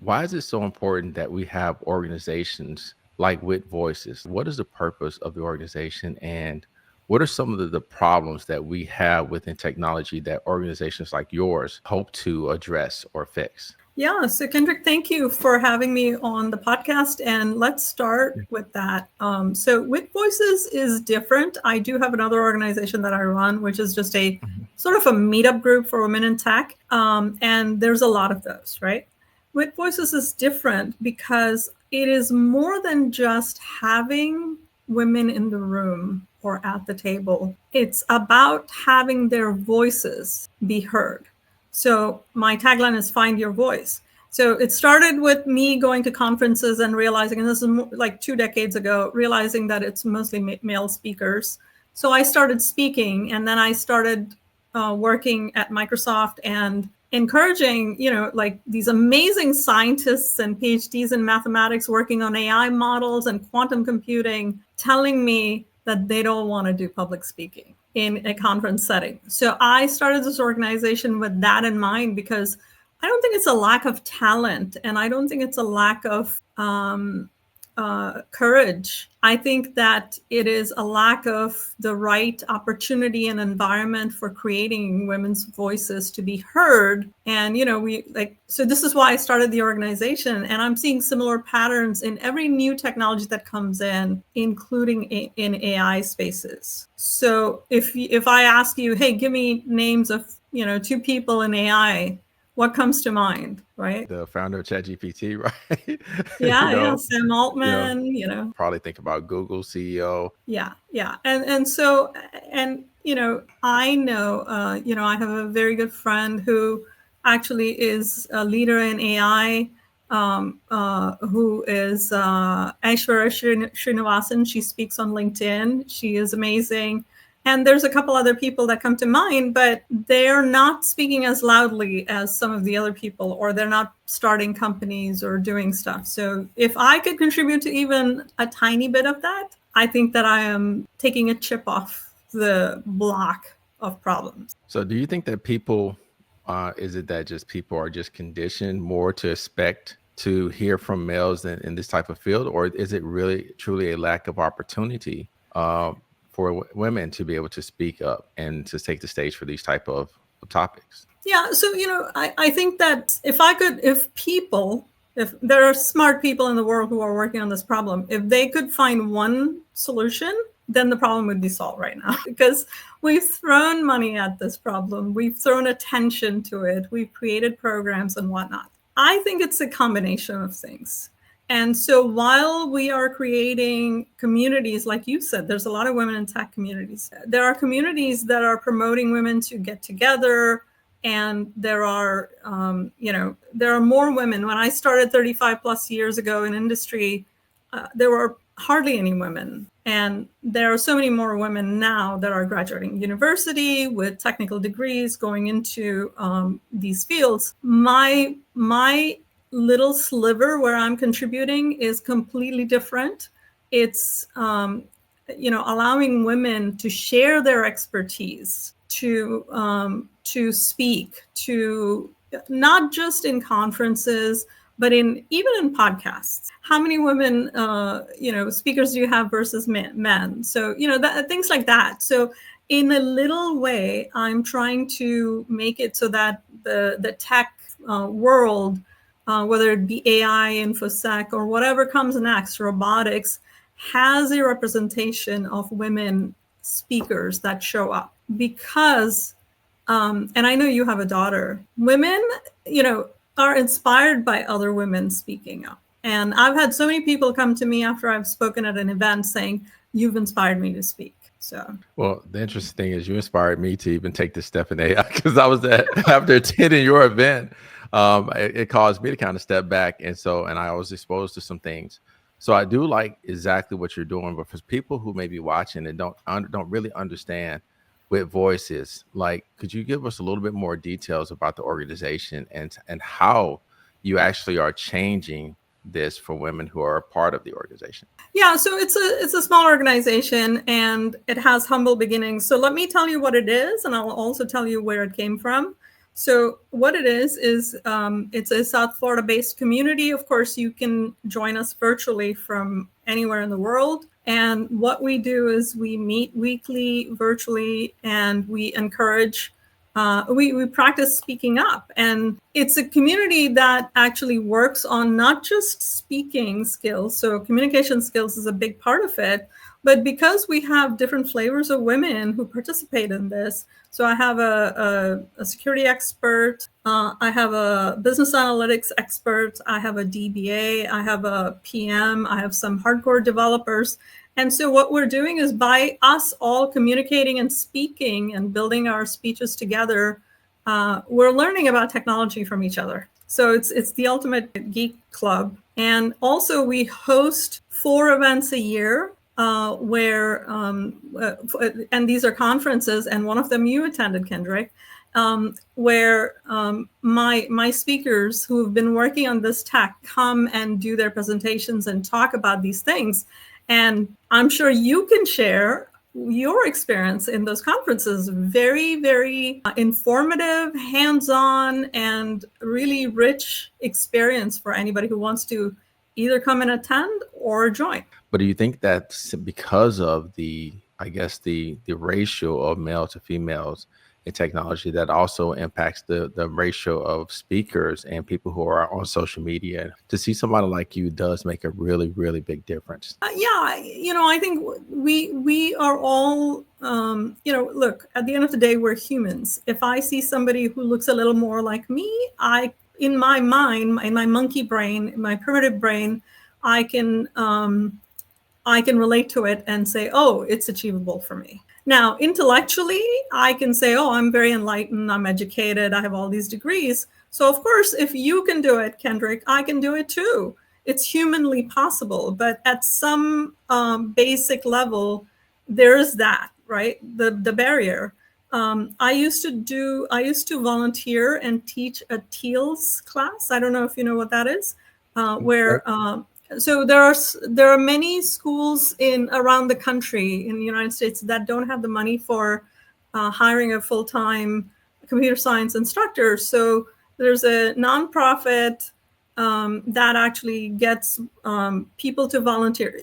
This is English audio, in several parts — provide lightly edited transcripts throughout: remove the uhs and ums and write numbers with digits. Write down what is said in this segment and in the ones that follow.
Why is it so important that we have organizations like WiTVoices? What is the purpose of the organization, and what are some of the problems that we have within technology that organizations like yours hope to address or fix? Yeah, so Kendrick, thank you for having me on the podcast. And let's start with that. So, With Voices is different. I do have another organization that I run, which is just a Mhm. sort of a meetup group for women in tech. And there's a lot of those, right? With Voices is different because it is more than just having women in the room or at the table, it's about having their voices be heard. So my tagline is find your voice. So it started with me going to conferences and realizing, and this is like 2 decades ago, realizing that it's mostly male speakers. So I started speaking, and then I started working at Microsoft and encouraging, like these amazing scientists and PhDs in mathematics working on AI models and quantum computing, telling me that they don't want to do public speaking in a conference setting. So I started this organization with that in mind because I don't think it's a lack of talent, and I don't think it's a lack of courage. I think that it is a lack of the right opportunity and environment for creating women's voices to be heard. And, so this is why I started the organization. And I'm seeing similar patterns in every new technology that comes in, including in AI spaces. So if I ask you, hey, give me names of, two people in AI, what comes to mind, right? The founder of ChatGPT, right? you Yeah, yeah, know, Sam you know, Altman. probably think about Google CEO. Yeah, yeah. And so, I know, I have a very good friend who actually is a leader in AI, who is Aishwarya Srinivasan. She speaks on LinkedIn. She is amazing. And there's a couple other people that come to mind, but they're not speaking as loudly as some of the other people, or they're not starting companies or doing stuff. So if I could contribute to even a tiny bit of that, I think that I am taking a chip off the block of problems. So, do you think that people, is it that just people are just conditioned more to expect to hear from males in this type of field, or is it really truly a lack of opportunity uh, for women to be able to speak up and to take the stage for these type of topics? Yeah, so I think that if there are smart people in the world who are working on this problem, if they could find one solution, then the problem would be solved right now. Because we've thrown money at this problem, we've thrown attention to it, we've created programs and whatnot. I think it's a combination of things. And so while we are creating communities, like you said, there's a lot of women in tech communities. There are communities that are promoting women to get together, and there are more women. When I started 35 plus years ago in industry, there were hardly any women, and there are so many more women now that are graduating university with technical degrees going into these fields. My little sliver where I'm contributing is completely different. It's allowing women to share their expertise, to speak, to not just in conferences, but even in podcasts. How many women, speakers do you have versus men? So things like that. So in a little way, I'm trying to make it so that the tech world, whether it be AI, infosec, or whatever comes next, robotics, has a representation of women speakers that show up. Because and I know you have a daughter, women, you know, are inspired by other women speaking up. And I've had so many people come to me after I've spoken at an event saying, you've inspired me to speak. So, Well, the interesting thing is you inspired me to even take this step in AI because I was at after attending your event, it caused me to kind of step back, and I was exposed to some things. So I do like exactly what you're doing, but for people who may be watching and don't really understand what voice is, like, could you give us a little bit more details about the organization and how you actually are changing this for women who are a part of the organization? yeah, so it's a small organization, and it has humble beginnings. So let me tell you what it is, and I'll also tell you where it came from. So what it is it's a South Florida-based community. Of course, you can join us virtually from anywhere in the world. And what we do is we meet weekly virtually, and we encourage, we practice speaking up. And it's a community that actually works on not just speaking skills. So communication skills is a big part of it. But because we have different flavors of women who participate in this, so I have a security expert, I have a business analytics expert, I have a DBA, I have a PM, I have some hardcore developers. And so what we're doing is, by us all communicating and speaking and building our speeches together, we're learning about technology from each other. So it's the ultimate geek club. And also we host 4 events a year. Where and these are conferences, and one of them you attended, Kendrick, where my speakers who have been working on this tech come and do their presentations and talk about these things. And I'm sure you can share your experience in those conferences. Very, very informative, hands-on, and really rich experience for anybody who wants to either come and attend or join. But do you think that's because of the ratio of male to females in technology that also impacts the ratio of speakers and people who are on social media? To see somebody like you does make a really, really big difference. I think we are all, look, at the end of the day, we're humans. If I see somebody who looks a little more like me, in my mind, in my monkey brain, in my primitive brain, I can relate to it and say, oh, it's achievable for me. Now, intellectually, I can say, oh, I'm very enlightened, I'm educated, I have all these degrees. So of course, if you can do it, Kendrick, I can do it too. It's humanly possible. But at some basic level, there is that, right? The barrier. I used to volunteer and teach a TEALS class. I don't know if you know what that is, where so there are many schools around the country in the United States that don't have the money for hiring a full-time computer science instructor. So there's a nonprofit that actually gets people to volunteer,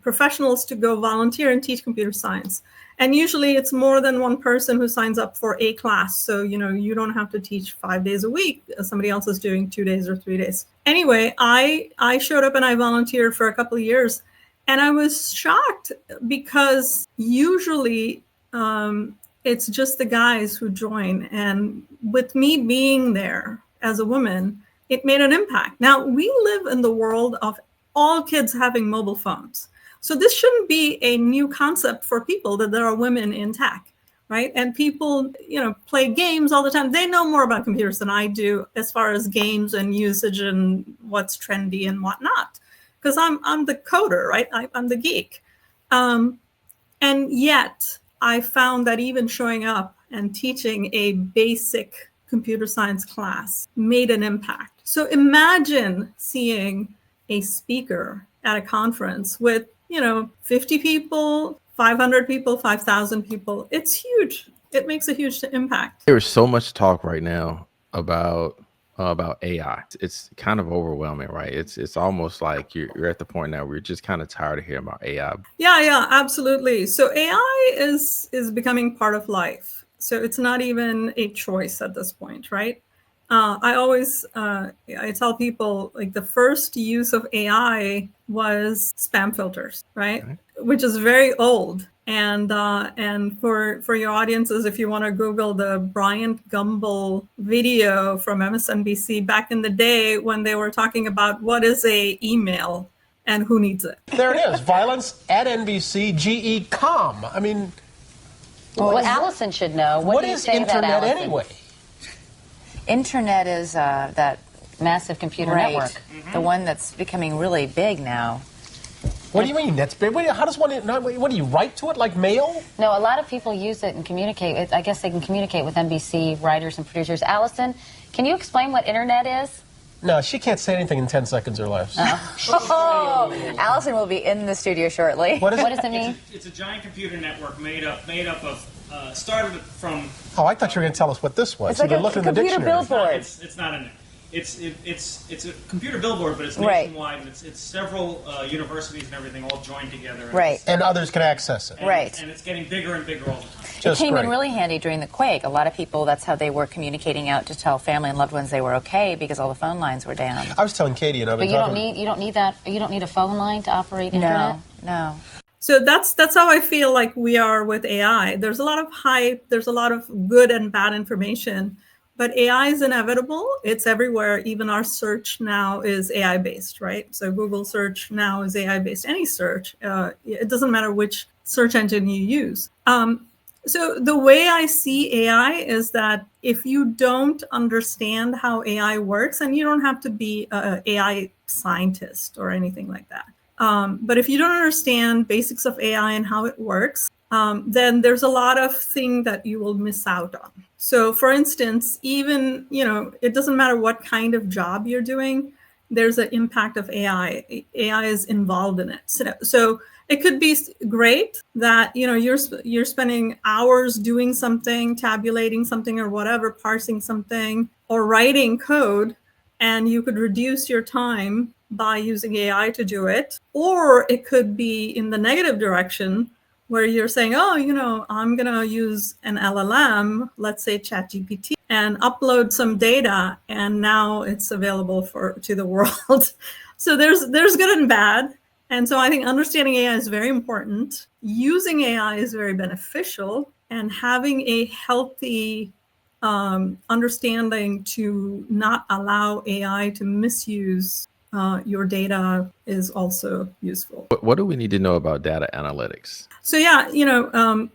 professionals to go volunteer and teach computer science. And usually it's more than one person who signs up for a class. So, you don't have to teach 5 days a week. Somebody else is doing 2 days or 3 days. Anyway, I showed up and I volunteered for a couple of years. And I was shocked because usually it's just the guys who join. And with me being there as a woman, it made an impact. Now, we live in the world of all kids having mobile phones. So this shouldn't be a new concept for people that there are women in tech, right? And people, play games all the time. They know more about computers than I do as far as games and usage and what's trendy and whatnot, because I'm the coder, right? I'm the geek. And yet I found that even showing up and teaching a basic computer science class made an impact. So imagine seeing a speaker at a conference with 50 people, 500 people, 5,000 people. It's huge. It makes a huge impact. There's so much talk right now about AI. It's kind of overwhelming, right? It's almost like you're at the point now where you're just kind of tired of hearing about AI. Yeah, absolutely. So AI is becoming part of life. So it's not even a choice at this point, right? I tell people, like, the first use of AI was spam filters, right? Which is very old. And for your audiences, if you want to Google the Bryant Gumbel video from MSNBC back in the day when they were talking about what is a email and who needs it. There it is, violence at NBC, GE.com. I mean, well, Allison should know. What is internet anyway? Internet is that massive computer network. The one that's becoming really big now. What do you mean that's big? How does one? What do you write to it like mail? No, a lot of people use it and communicate. I guess they can communicate with NBC writers and producers. Allison, can you explain what internet is? No, she can't say anything in 10 seconds or less. Allison will be in the studio shortly. What does it mean? It's a giant computer network made up of started from. Oh, I thought you were going to tell us what this was. It's like You've a been looking in the computer dictionary. billboard. It's not in there. It's a computer billboard, but it's Right. nationwide. It's several universities and everything all joined together. And Right. And others can access it. Right. And it's getting bigger and bigger all the time. It Just came in great. really handy during the quake. A lot of people, that's how they were communicating out to tell family and loved ones they were okay because all the phone lines were down. I was telling Katie, and I've But been you don't talking. need a phone line to operate internet? No. So that's how I feel like we are with AI. There's a lot of hype, there's a lot of good and bad information, but AI is inevitable. It's everywhere. Even our search now is AI based, right? So Google search now is AI based. Any search, it doesn't matter which search engine you use. So the way I see AI is that if you don't understand how AI works, and you don't have to be an AI scientist or anything like that, but if you don't understand basics of AI and how it works, then there's a lot of things that you will miss out on. So for instance, even, it doesn't matter what kind of job you're doing, there's an impact of AI. AI is involved in it. So it could be great that, you're spending hours doing something, tabulating something or whatever, parsing something or writing code, and you could reduce your time by using AI to do it. Or it could be in the negative direction where you're saying, oh, I'm going to use an LLM, let's say ChatGPT, and upload some data, and now it's available to the world. So there's good and bad. And so I think understanding AI is very important. Using AI is very beneficial, and having a healthy understanding to not allow AI to misuse your data is also useful. What do we need to know about data analytics? So yeah,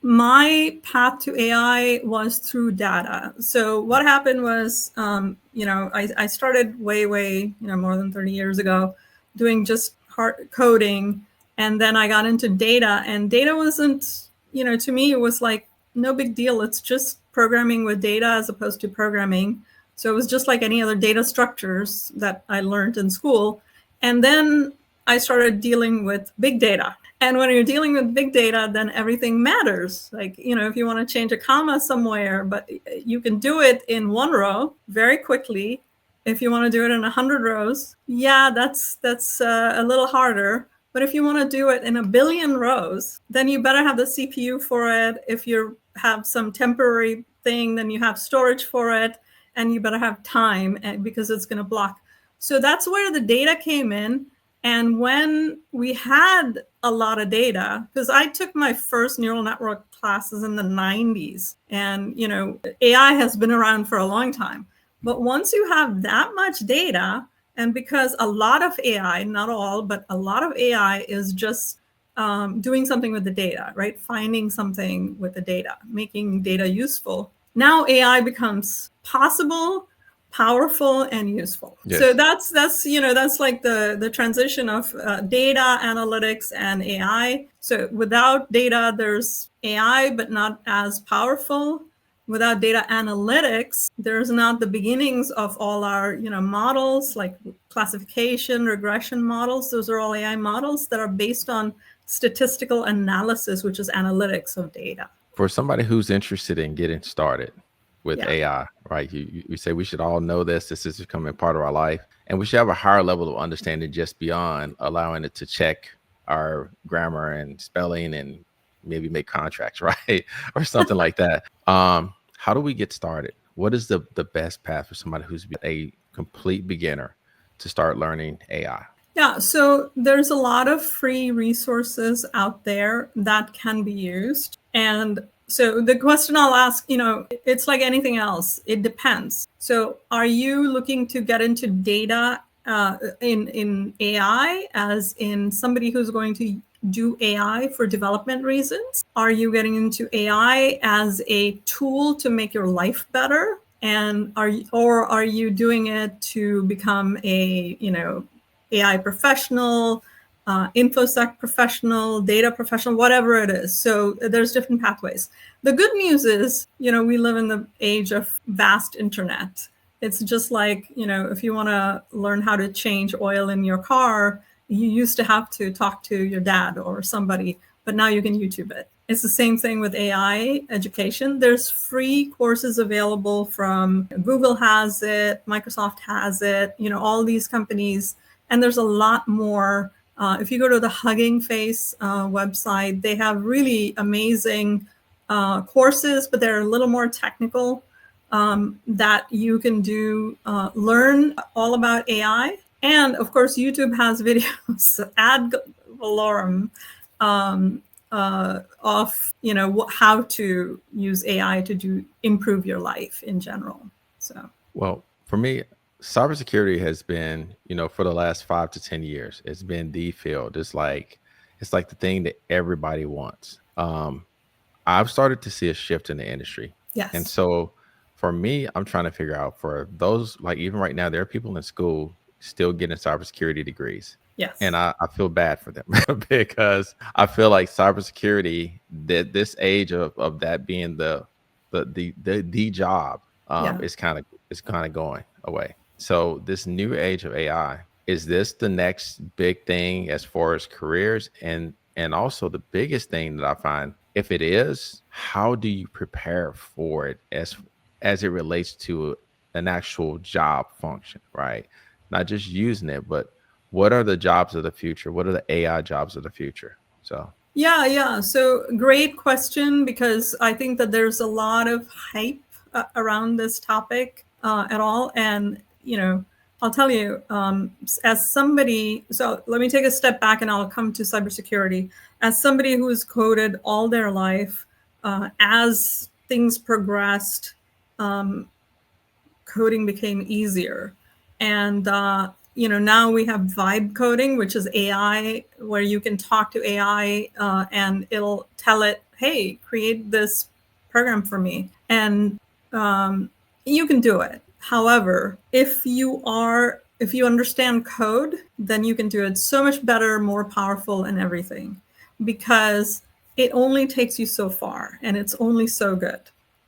my path to AI was through data. So what happened was, I started way, more than 30 years ago, doing just hard coding, and then I got into data. And data wasn't, to me, it was like no big deal. It's just programming with data as opposed to programming. So it was just like any other data structures that I learned in school. And then I started dealing with big data. And when you're dealing with big data, then everything matters. Like, if you want to change a comma somewhere, but you can do it in one row very quickly. If you want to do it in 100 rows, yeah, that's a little harder. But if you want to do it in 1 billion rows, then you better have the CPU for it. If you have some temporary thing, then you have storage for it, and you better have time because it's going to block. So that's where the data came in. And when we had a lot of data, because I took my first neural network classes in the 90s, and AI has been around for a long time. But once you have that much data, and because a lot of AI, not all, but a lot of AI is just doing something with the data, right? Finding something with the data, making data useful. Now AI becomes possible, powerful, and useful. Yes. So that's like the transition of data analytics and AI. So without data, there's AI, but not as powerful. Without data analytics, there's not the beginnings of all our models like classification, regression models. Those are all AI models that are based on statistical analysis, which is analytics of data. For somebody who's interested in getting started with Yeah. AI, right? You say we should all know this. This is becoming part of our life, and we should have a higher level of understanding just beyond allowing it to check our grammar and spelling and maybe make contracts, right? Or something like that. How do we get started? What is the best path for somebody who's a complete beginner to start learning AI? Yeah, so there's a lot of free resources out there that can be used. And so the question I'll ask, it's like anything else. It depends. So are you looking to get into data in AI as in somebody who's going to do AI for development reasons? Are you getting into AI as a tool to make your life better? And are you doing it to become a, AI professional, InfoSec professional, data professional, whatever it is? So there's different pathways. The good news is, we live in the age of vast internet. It's just like, if you want to learn how to change oil in your car, you used to have to talk to your dad or somebody, but now you can YouTube it. It's the same thing with AI education. There's free courses available from Google has it, Microsoft has it, all these companies. And there's a lot more. If you go to the Hugging Face website, they have really amazing courses, but they're a little more technical that you can do, learn all about AI. And of course, YouTube has videos ad valorem of how to use AI to improve your life in general. So, Well, for me, cybersecurity has been, for the last 5 to 10 years, it's been the field. It's like the thing that everybody wants. I've started to see a shift in the industry. yes. And so for me, I'm trying to figure out for those, like even right now, there are people in school still getting cybersecurity degrees. Yes. And I feel bad for them because I feel like cybersecurity, that this age of that being the job Yeah. is kind of going away. So this new age of AI, is this the next big thing as far as careers? And also the biggest thing that I find, if it is, how do you prepare for it as it relates to an actual job function, right? Not just using it, but what are the jobs of the future? What are the AI jobs of the future? So Yeah. So great question, because I think that there's a lot of hype around this topic at all. And, I'll tell you, as somebody, so let me take a step back and I'll come to cybersecurity. As somebody who's coded all their life, as things progressed, coding became easier. And, now we have vibe coding, which is AI, where you can talk to AI and it'll tell it, hey, create this program for me. And you can do it. However, if you understand code, then you can do it so much better, more powerful, and everything, because it only takes you so far and it's only so good,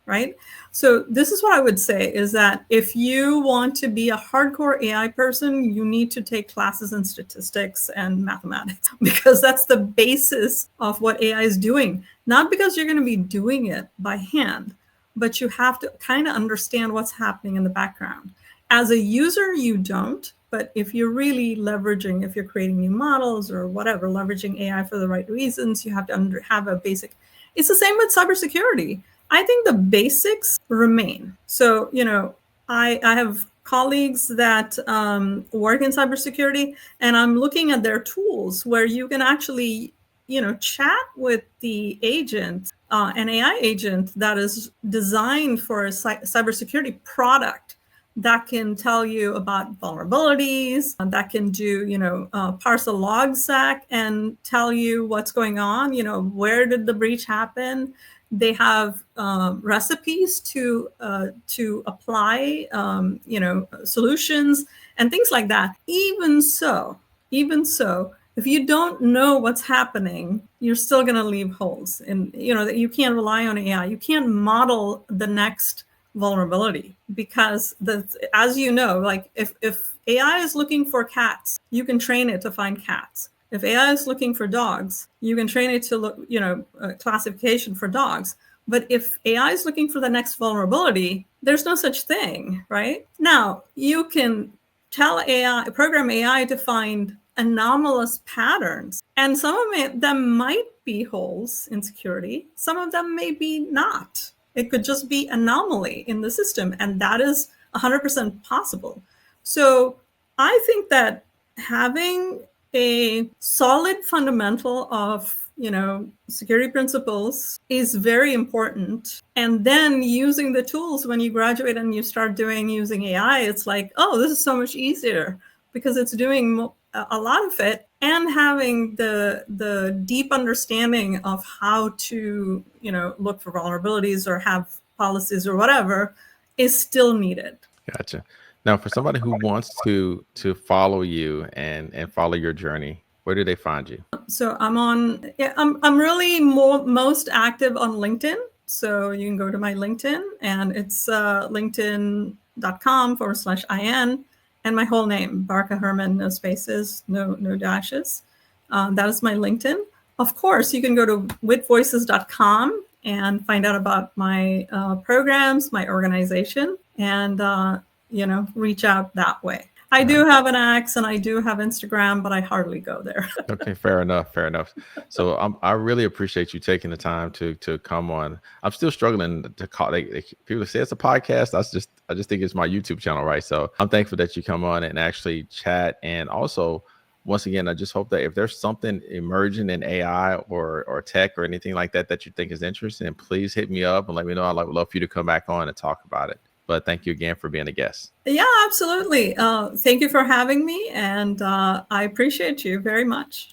right? So this is what I would say, is that if you want to be a hardcore AI person, you need to take classes in statistics and mathematics, because that's the basis of what AI is doing. Not because you're going to be doing it by hand, but you have to kind of understand what's happening in the background. As a user, you don't. But if you're really leveraging, if you're creating new models or whatever, leveraging AI for the right reasons, you have to have a basic. It's the same with cybersecurity. I think the basics remain. So, I have colleagues that work in cybersecurity, and I'm looking at their tools where you can actually, chat with the agent, an AI agent that is designed for a cybersecurity product that can tell you about vulnerabilities, that can do, parse a log stack and tell you what's going on, where did the breach happen. They have recipes to apply, solutions and things like that. Even so, if you don't know what's happening, you're still going to leave holes. And that you can't rely on AI. You can't model the next vulnerability, because as you know, like if AI is looking for cats, you can train it to find cats. If AI is looking for dogs, you can train it to look, classification for dogs. But if AI is looking for the next vulnerability, there's no such thing, right? Now, you can program AI to find anomalous patterns. And some of them might be holes in security. Some of them may be not. It could just be anomaly in the system. And that is 100% possible. So I think that having a solid fundamental of security principles is very important. And then using the tools when you graduate and you start using AI, it's like, oh, this is so much easier because it's doing a lot of it. And having the deep understanding of how to, look for vulnerabilities or have policies or whatever is still needed. gotcha. Now, for somebody who wants to follow you and follow your journey, where do they find you? So I'm really most active on LinkedIn. So you can go to my LinkedIn, and it's linkedin.com/IN, and my whole name, Barkha Herman, no spaces, no dashes. That is my LinkedIn. Of course, you can go to WiTVoices.com and find out about my programs, my organization, and reach out that way. I do have an X and I do have Instagram, but I hardly go there. Okay, fair enough. So I really appreciate you taking the time to come on. I'm still struggling to call. People say it's a podcast. I just think it's my YouTube channel, right? So I'm thankful that you come on and actually chat. And also, once again, I just hope that if there's something emerging in AI or tech or anything like that that you think is interesting, please hit me up and let me know. I'd love for you to come back on and talk about it. But thank you again for being a guest. Yeah, absolutely. Thank you for having me. And I appreciate you very much.